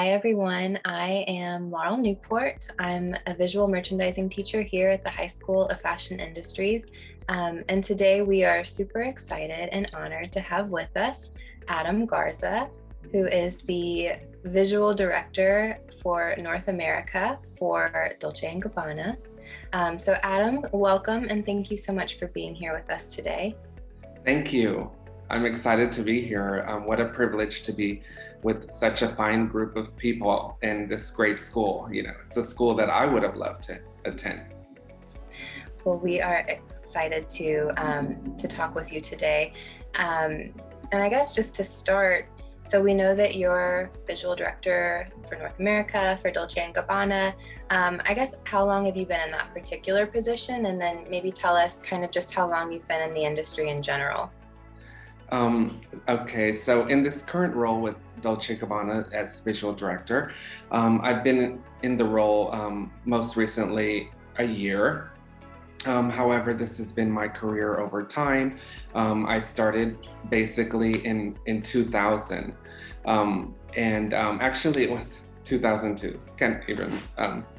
Hi, everyone. I am Laurel Newport. I'm a visual merchandising teacher here at the High School of Fashion Industries. And today we are super excited and honored to have with us Adam Garza, who is the visual director for North America for Dolce & Gabbana. So Adam, welcome and thank you so much for being here with us today. Thank you. I'm excited to be here. What a privilege to be with such a fine group of people in this great school. You know, it's a school that I would have loved to attend. Well, we are excited to talk with you today. And I guess just to start, so we know that you're visual director for North America for Dolce & Gabbana. I guess how long have you been in that particular position? And then maybe tell us kind of just how long you've been in the industry in general. Okay, so in this current role with Dolce & Gabbana as visual director, I've been in the role most recently a year. However, this has been my career over time. I started basically in 2000, actually it was 2002. Can't even,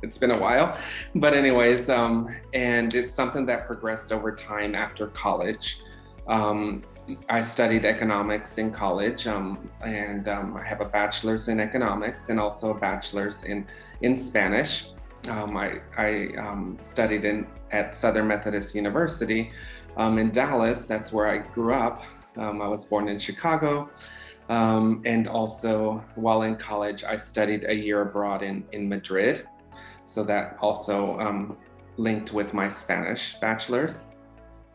it's been a while. But anyways, and it's something that progressed over time after college. I studied economics in college, and I have a bachelor's in economics and also a bachelor's in Spanish. I studied at Southern Methodist University in Dallas. That's where I grew up. I was born in Chicago. And also while in college, I studied a year abroad in Madrid. So that also linked with my Spanish bachelor's.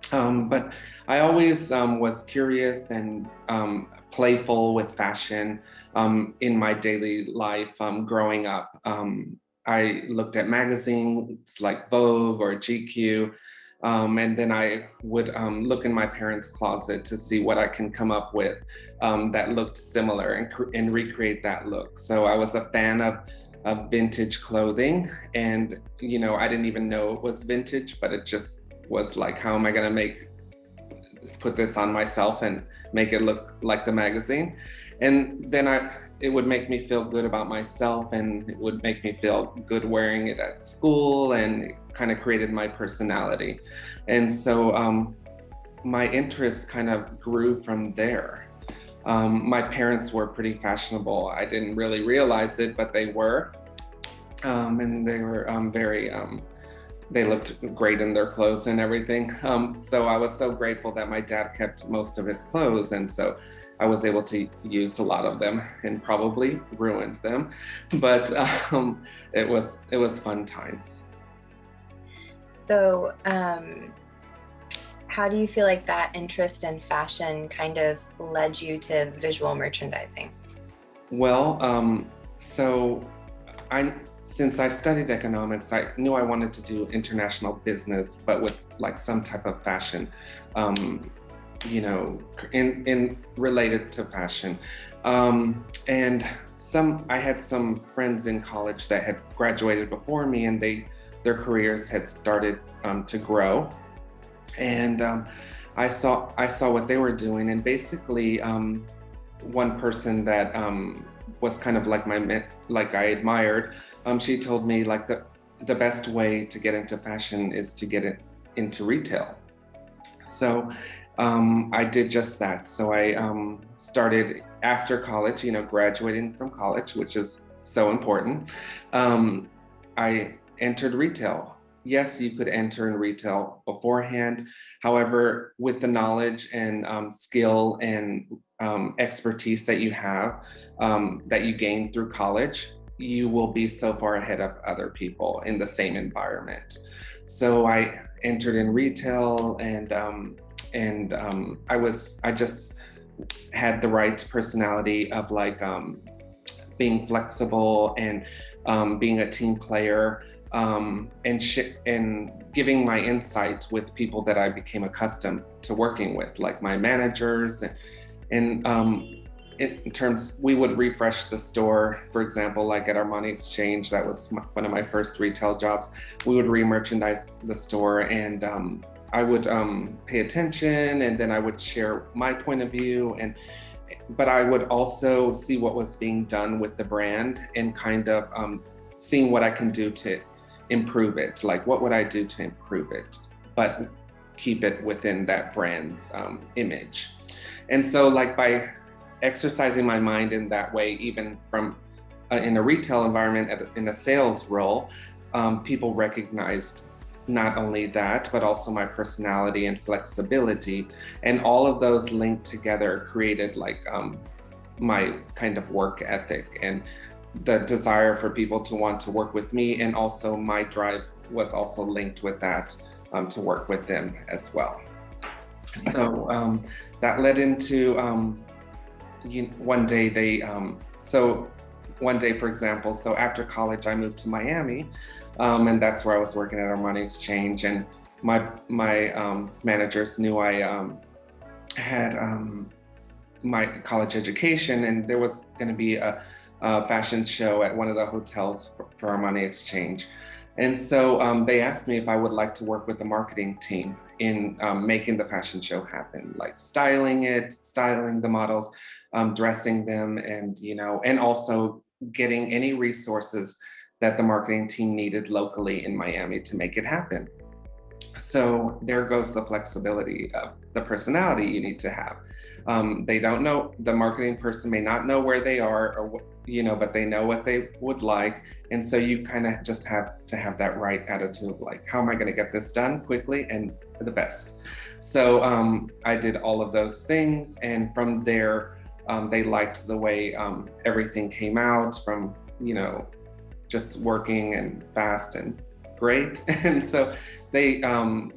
But I always was curious and playful with fashion in my daily life growing up. I looked at magazines like Vogue or GQ, and then I would look in my parents' closet to see what I can come up with that looked similar and recreate that look. So I was a fan of vintage clothing, and you know, I didn't even know it was vintage, but it just was like, how am I gonna put this on myself and make it look like the magazine? And then it would make me feel good about myself, and it would make me feel good wearing it at school, and it kind of created my personality. And so my interests kind of grew from there. My parents were pretty fashionable. I didn't really realize it, but they were. And they were they looked great in their clothes and everything. So I was so grateful that my dad kept most of his clothes. And so I was able to use a lot of them and probably ruined them. But it was fun times. So how do you feel like that interest in fashion kind of led you to visual merchandising? Well, so since I studied economics, I knew I wanted to do international business, but with like some type of fashion, you know, in related to fashion. And I had some friends in college that had graduated before me, and their careers had started to grow. And I saw what they were doing, and basically one person that was kind of like I admired. She told me like the best way to get into fashion is to get it into retail. So I did just that. So I started after college, you know, graduating from college, which is so important. I entered retail. Yes, you could enter in retail beforehand. However, with the knowledge and skill and expertise that you have, that you gain through college, you will be so far ahead of other people in the same environment. So I entered in retail, and I just had the right personality of like being flexible and being a team player, and giving my insight with people that I became accustomed to working with, like my managers, and in terms, we would refresh the store, for example, like at Armani Exchange, that was one of my first retail jobs. We would re-merchandise the store, and I would pay attention, and then I would share my point of view, but I would also see what was being done with the brand and kind of seeing what I can do to improve it. Like, what would I do to improve it, but keep it within that brand's image. And so, like, by exercising my mind in that way, even from in a retail environment, in a sales role, people recognized not only that, but also my personality and flexibility. And all of those linked together created like my kind of work ethic and the desire for people to want to work with me. And also my drive was also linked with that to work with them as well. So that led into one day one day, for example, so after college, I moved to Miami, and that's where I was working at Armani Exchange. And my managers knew I had my college education, and there was going to be a fashion show at one of the hotels for Armani Exchange. And so they asked me if I would like to work with the marketing team in making the fashion show happen, like styling the models, dressing them, and and also getting any resources that the marketing team needed locally in Miami to make it happen. So there goes the flexibility of the personality you need to have. They don't know, the marketing person may not know where they are or but they know what they would like. And so you kind of just have to have that right attitude, like, how am I going to get this done quickly and the best? So I did all of those things. And from there, they liked the way everything came out from, just working and fast and great. And so they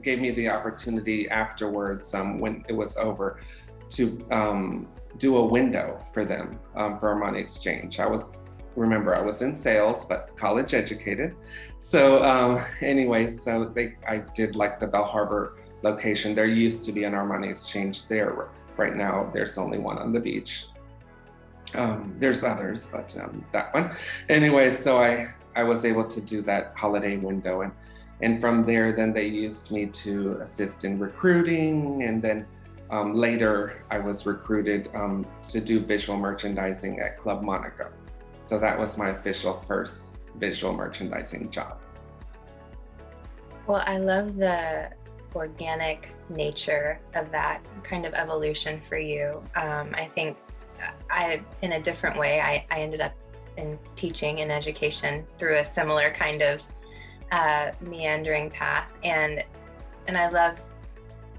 gave me the opportunity afterwards, when it was over, to do a window for them for Armani Exchange. I was in sales, but college educated. So anyways, so I did like the Bell Harbor location. There used to be an Armani Exchange there. Right now, there's only one on the beach. There's others, but that one. Anyway, so I was able to do that holiday window. And from there, then they used me to assist in recruiting. And then later, I was recruited to do visual merchandising at Club Monaco. So that was my official first visual merchandising job. Well, I love the organic nature of that kind of evolution for you. I think in a different way, I ended up in teaching and education through a similar kind of meandering path. And I love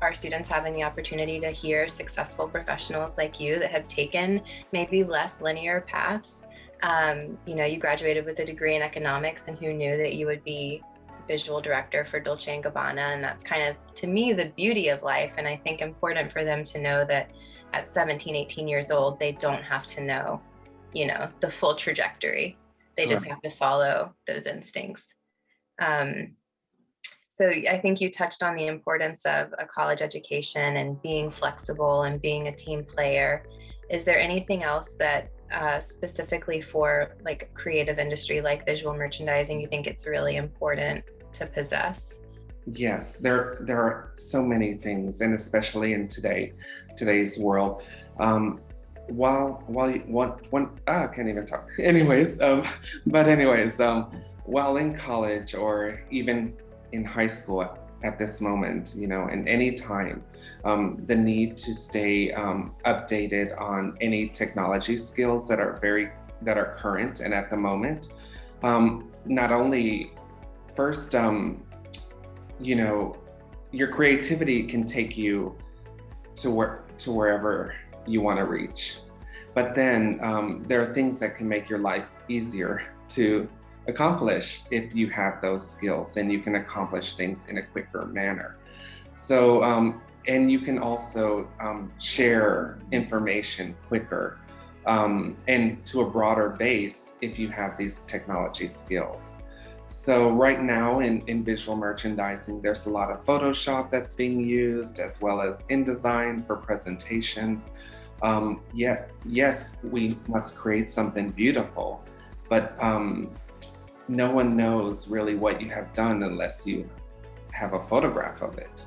our students having the opportunity to hear successful professionals like you that have taken maybe less linear paths. You graduated with a degree in economics, and who knew that you would be visual director for Dolce & Gabbana. And that's kind of, to me, the beauty of life. And I think important for them to know that at 17, 18 years old, they don't have to know, the full trajectory. They just have to follow those instincts. So I think you touched on the importance of a college education and being flexible and being a team player. Is there anything else that specifically for like creative industry like visual merchandising you think it's really important to possess? Yes, there are so many things, and especially in today's world. I can't even talk. Anyways, while in college or even in high school at this moment, and any time, the need to stay updated on any technology skills that are current and at the moment. Not only first, your creativity can take you to wherever you want to reach, but then there are things that can make your life easier to accomplish if you have those skills, and you can accomplish things in a quicker manner. So, and you can also share information quicker and to a broader base if you have these technology skills. So right now in visual merchandising, there's a lot of Photoshop that's being used, as well as InDesign for presentations. Yes, we must create something beautiful, but no one knows really what you have done unless you have a photograph of it.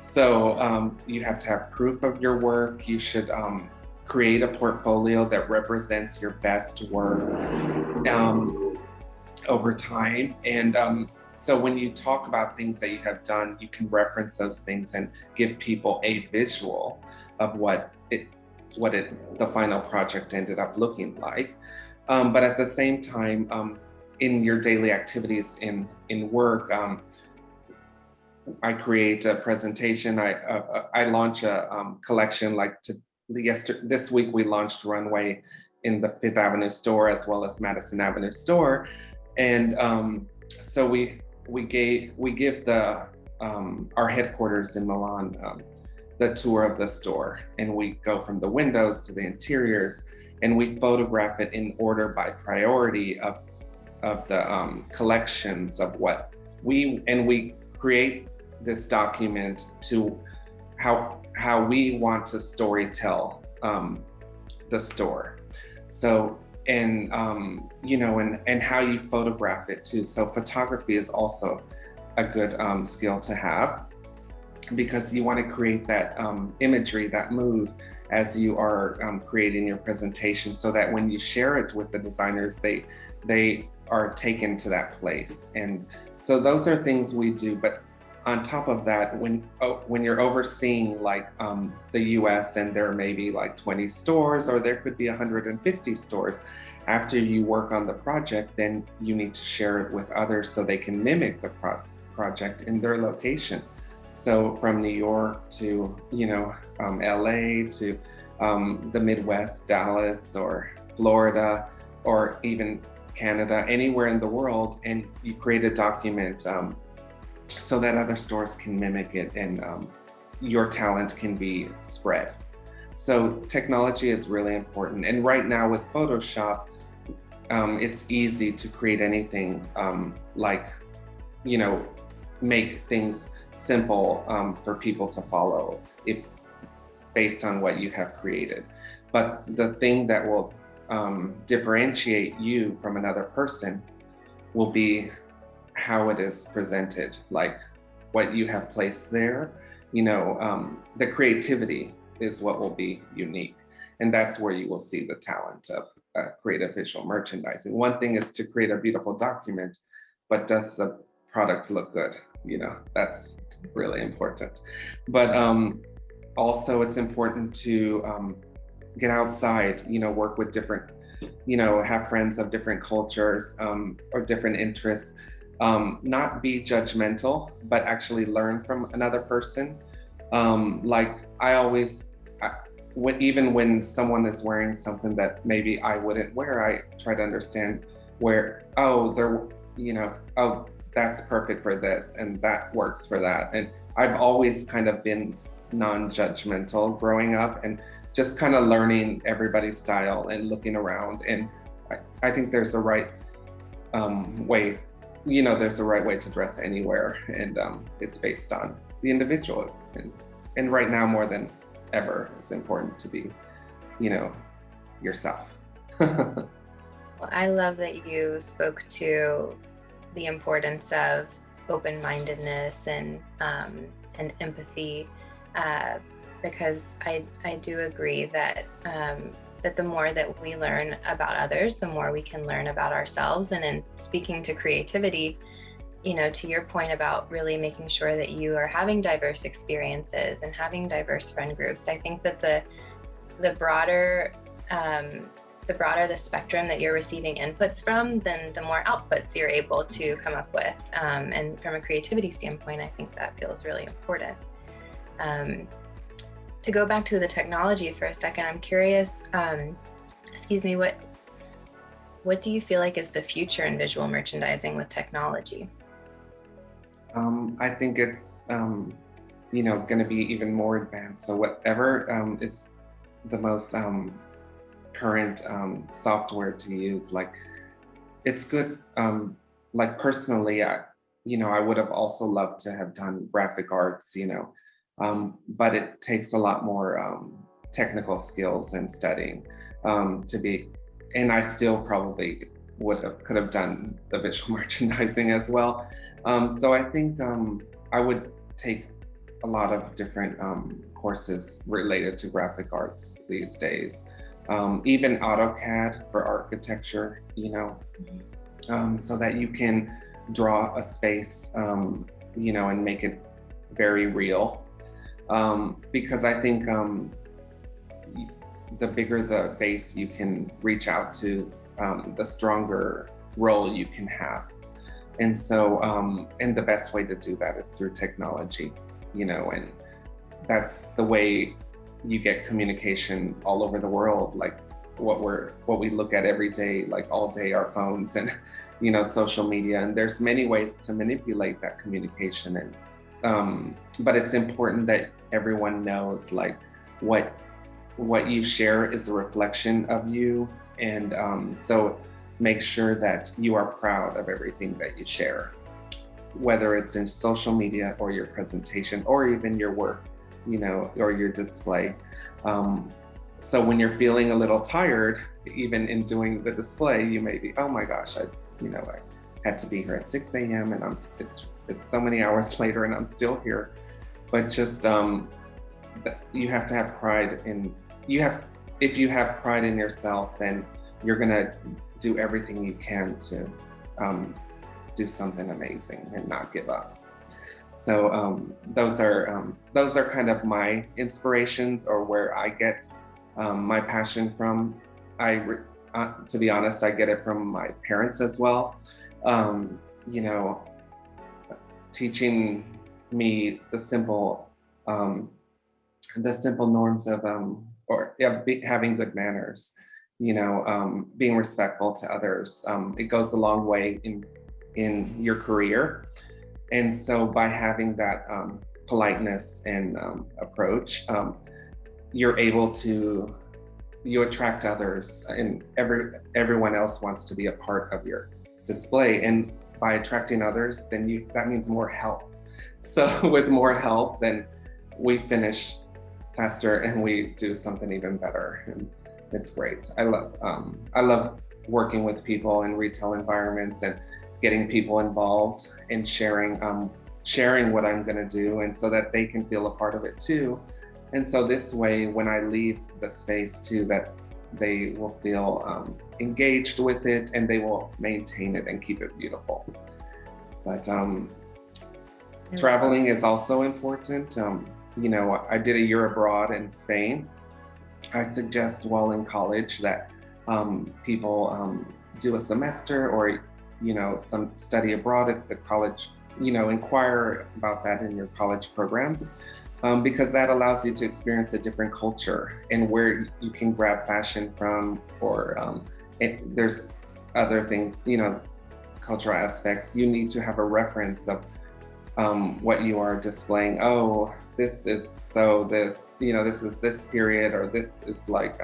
So you have to have proof of your work. You should create a portfolio that represents your best work over time. And so when you talk about things that you have done, you can reference those things and give people a visual of the final project ended up looking like. But at the same time, in your daily activities in work, I create a presentation. I launch a collection. This week we launched Runway in the Fifth Avenue store as well as Madison Avenue store, and so we give the our headquarters in Milan the tour of the store, and we go from the windows to the interiors, and we photograph it in order by priority of the collections of what we create this document to how we want to storytell the store. So and and how you photograph it too. So photography is also a good skill to have, because you want to create that imagery, that mood as you are creating your presentation, so that when you share it with the designers, they are taken to that place. And so those are things we do. But on top of that, when you're overseeing like the US, and there may be like 20 stores, or there could be 150 stores, after you work on the project, then you need to share it with others so they can mimic the project in their location. So from New York to LA to the Midwest, Dallas or Florida, or even Canada, anywhere in the world, and you create a document so that other stores can mimic it, and your talent can be spread. So technology is really important. And right now with Photoshop, it's easy to create anything, make things simple for people to follow based on what you have created. But the thing that will differentiate you from another person will be how it is presented, like what you have placed there. The creativity is what will be unique, and that's where you will see the talent of creative visual merchandising. One thing is to create a beautiful document, but does the product look good? That's really important. But also it's important to get outside, work with different, have friends of different cultures or different interests. Not be judgmental, but actually learn from another person. Like I always, even when someone is wearing something that maybe I wouldn't wear, I try to understand where, that's perfect for this, and that works for that. And I've always kind of been non-judgmental growing up, and just kind of learning everybody's style and looking around. And I think there's a right way, there's a right way to dress anywhere, and it's based on the individual. And right now more than ever, it's important to be, yourself. Well, I love that you spoke to the importance of open-mindedness and empathy, because I do agree that that the more that we learn about others, the more we can learn about ourselves. And in speaking to creativity, to your point about really making sure that you are having diverse experiences and having diverse friend groups, I think that the broader the spectrum that you're receiving inputs from, then the more outputs you're able to come up with. And from a creativity standpoint, I think that feels really important. To go back to the technology for a second, I'm curious, what do you feel like is the future in visual merchandising with technology? I think it's, going to be even more advanced. So whatever is the most current software to use, like it's good. Like personally, I would have also loved to have done graphic arts, but it takes a lot more technical skills and studying to be, and I still probably could have done the visual merchandising as well. So I think I would take a lot of different courses related to graphic arts these days. Even AutoCAD for architecture, so that you can draw a space, and make it very real. Because I think the bigger the base you can reach out to, the stronger role you can have. And so, and the best way to do that is through technology, and that's the way you get communication all over the world, like what we look at every day, like all day, our phones and, social media. And there's many ways to manipulate that communication. And, but it's important that everyone knows like what you share is a reflection of you. And so make sure that you are proud of everything that you share, whether it's in social media or your presentation or even your work, or your display. So when you're feeling a little tired, even in doing the display, you may be, oh my gosh, I had to be here at 6 a.m. and it's so many hours later and I'm still here. But just you have to have pride if you have pride in yourself, then you're gonna do everything you can to do something amazing and not give up. So those are kind of my inspirations, or where I get my passion from. To be honest, I get it from my parents as well. You know, teaching me the simple norms of having good manners. Being respectful to others. It goes a long way in your career. And so by having that politeness and approach, you're able to, you attract others, and everyone else wants to be a part of your display. And by attracting others, then that means more help. So with more help, then we finish faster and we do something even better. And it's great. I love working with people in retail environments and getting people involved and sharing what I'm going to do, and so that they can feel a part of it too. And so this way, when I leave the space too, that they will feel engaged with it, and they will maintain it and keep it beautiful. But traveling is also important. I did a year abroad in Spain. I suggest while in college that people do a semester or some study abroad at the college, inquire about that in your college programs, because that allows you to experience a different culture and where you can grab fashion from, or there's other things, cultural aspects. You need to have a reference of what you are displaying. Oh, this is this is this period, or this is like,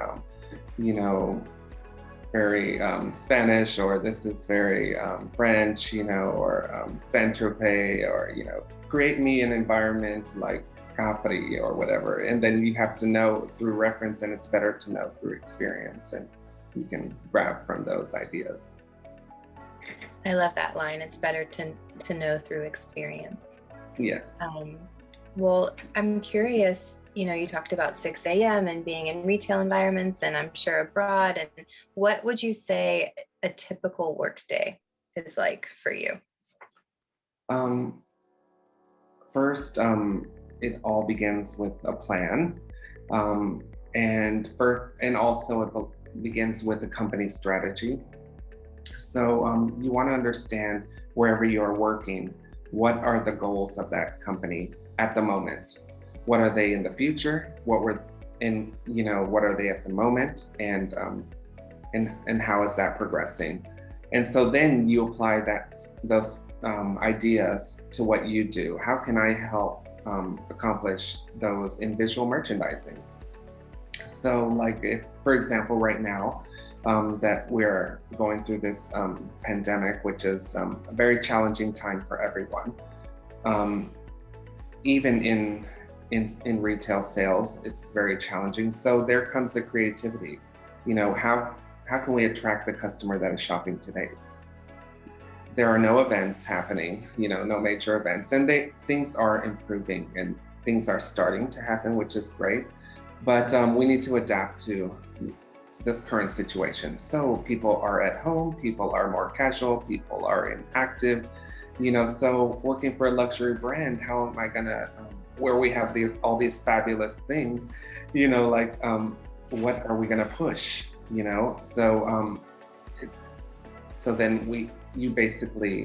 very Spanish, or this is very French, or Saint-Tropez, or, create me an environment like Capri or whatever. And then you have to know through reference, and it's better to know through experience, and you can grab from those ideas. I love that line. It's better to know through experience. Yes. Well, I'm curious, you talked about 6 a.m. and being in retail environments, and I'm sure abroad. And what would you say a typical workday is like for you? First, it all begins with a plan. And also it begins with a company strategy. So you want to understand, wherever you're working, what are the goals of that company at the moment? What are they in the future? What are they at the moment? And how is that progressing? And so then you apply those ideas to what you do. How can I help accomplish those in visual merchandising? So like, if, for example, right now, that we're going through this pandemic, which is a very challenging time for everyone. Even in retail sales, it's very challenging. So there comes the creativity. How can we attract the customer that is shopping today? There are no events happening, no major events, and things are improving and things are starting to happen, which is great. But we need to adapt to the current situation. So people are at home, people are more casual, people are inactive, so working for a luxury brand, how am I gonna, where we have all these fabulous things, what are we gonna push, so then you basically,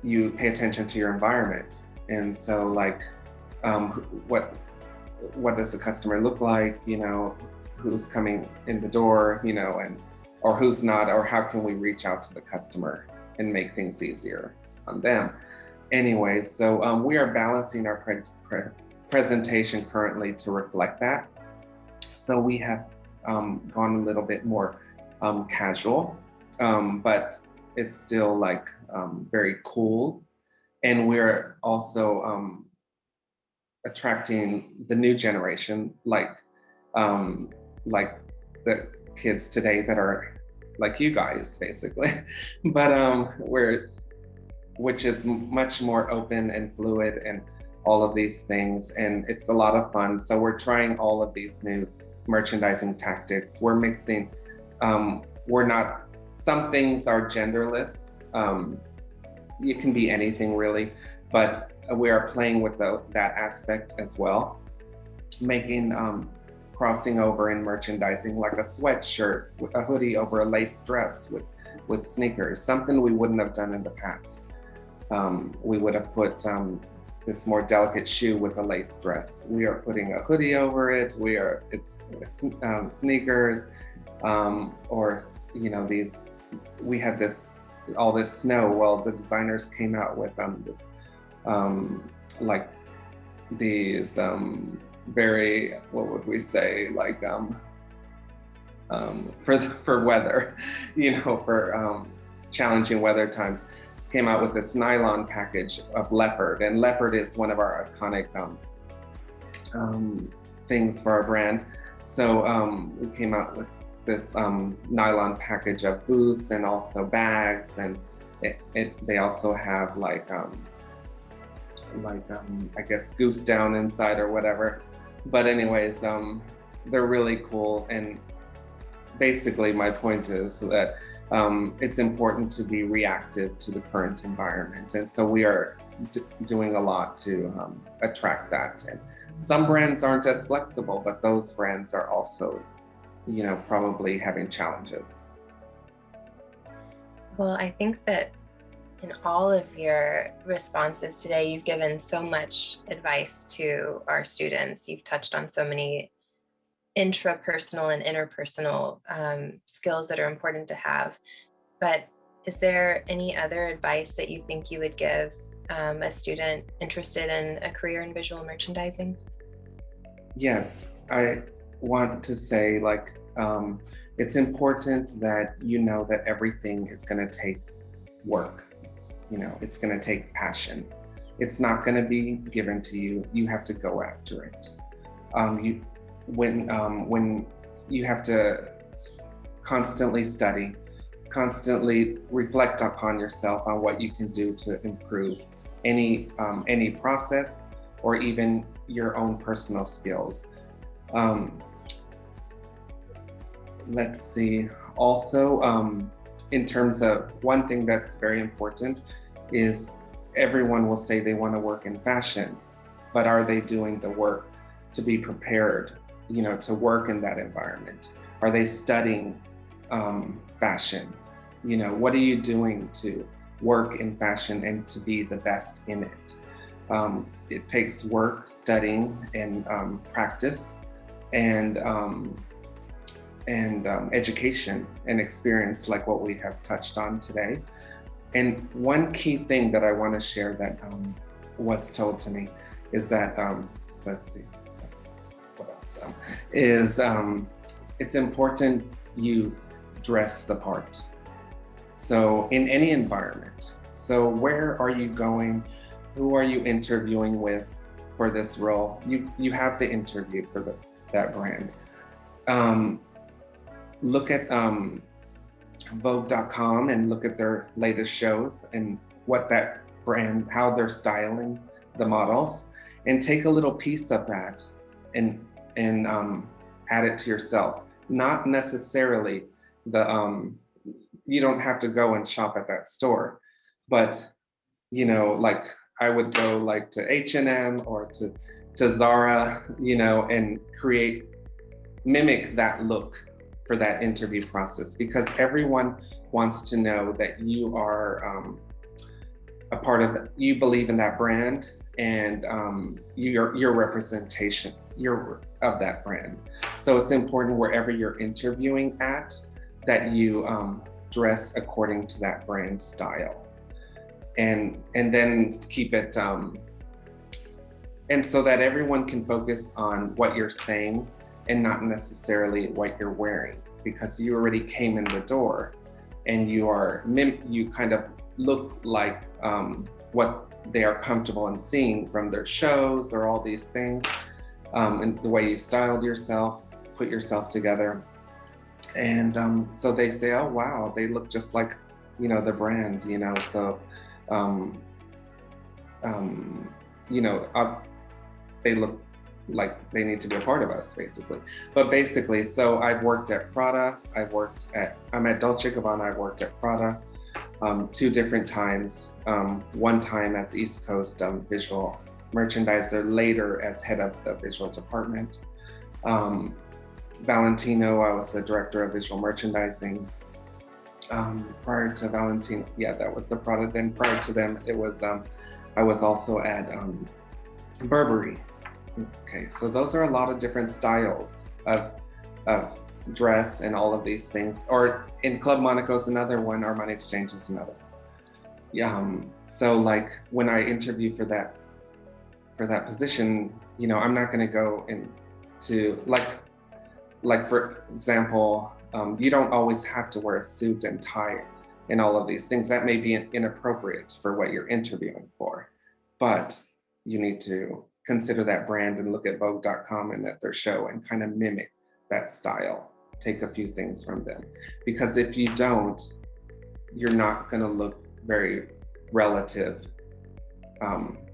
you pay attention to your environment. And so um, what does the customer look like, who's coming in the door, or who's not, or how can we reach out to the customer and make things easier on them. Anyway, so we are balancing our presentation currently to reflect that. So we have gone a little bit more casual, but it's still very cool. And we're also attracting the new generation, like the kids today that are like you guys, basically. But which is much more open and fluid and all of these things, and it's a lot of fun. So we're trying all of these new merchandising tactics. We're mixing, we're not, some things are genderless. It can be anything really, but we are playing with that aspect as well, making crossing over in merchandising, like a sweatshirt, a hoodie over a lace dress with sneakers, something we wouldn't have done in the past. We would have put this more delicate shoe with a lace dress. We are putting a hoodie over it. It's sneakers, or we had all this snow. Well, the designers came out with this these very, what would we say, for weather, for challenging weather times, came out with this nylon package of leopard. And leopard is one of our iconic things for our brand. So we came out with this nylon package of boots and also bags, and they also have I guess goose down inside or whatever. But anyways, they're really cool. And basically my point is that it's important to be reactive to the current environment. And so we are doing a lot to attract that. And some brands aren't as flexible, but those brands are also, probably having challenges. Well, I think that in all of your responses today, you've given so much advice to our students. You've touched on so many intrapersonal and interpersonal skills that are important to have. But is there any other advice that you think you would give a student interested in a career in visual merchandising? Yes, I want to say it's important that that everything is going to take work. It's going to take passion. It's not going to be given to you. You have to go after it. When you have to constantly study, constantly reflect upon yourself on what you can do to improve any process or even your own personal skills. Let's see. Also, in terms of one thing that's very important is everyone will say they want to work in fashion, but are they doing the work to be prepared, to work in that environment? Are they studying fashion? What are you doing to work in fashion and to be the best in it? It takes work, studying, and practice, and education and experience, like what we have touched on today. And one key thing that I want to share that was told to me is that, let's see, what else, is it's important you dress the part. So in any environment, so where are you going? Who are you interviewing with for this role? You have the interview for that brand. Look at Vogue.com and look at their latest shows and what that brand, how they're styling the models. and take a little piece of that and add it to yourself. Not necessarily you don't have to go and shop at that store, but like I would go like to H&M or to Zara, and mimic that look for that interview process, because everyone wants to know that you are a part of you believe in that brand, and your representation of that brand. So it's important wherever you're interviewing at that you dress according to that brand style, and then keep it and so that everyone can focus on what you're saying and not necessarily what you're wearing, because you already came in the door and you kind of look like what they are comfortable in seeing from their shows or all these things, and the way you styled yourself, put yourself together. And so they say, oh wow, they look just like the brand, so they look like they need to be a part of us, basically. But basically, so I've worked at Prada, I'm at Dolce & Gabbana, I've worked at Prada 2 different times. One time as East Coast visual merchandiser, later as head of the visual department. Valentino, I was the director of visual merchandising. Prior to Valentino, that was the Prada. Then prior to them, it was I was also at Burberry. Okay, so those are a lot of different styles of dress and all of these things. Or in Club Monaco is another one, Armani Exchange is another. So like when I interview for that position, I'm not going to go into like for example, you don't always have to wear a suit and tie and all of these things. That may be inappropriate for what you're interviewing for, but you need to consider that brand and look at Vogue.com and at their show and kind of mimic that style. Take a few things from them, because if you don't, you're not going to look very relative.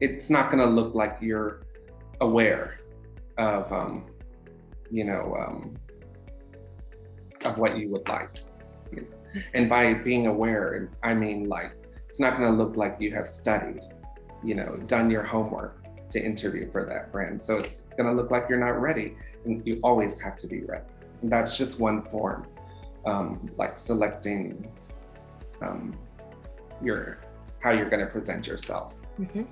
It's not going to look like you're aware of of what you would like. And by being aware, I mean like it's not going to look like you have studied, done your homework to interview for that brand. So it's going to look like you're not ready, and you always have to be ready. And that's just one form, like selecting how you're going to present yourself. Mm-hmm.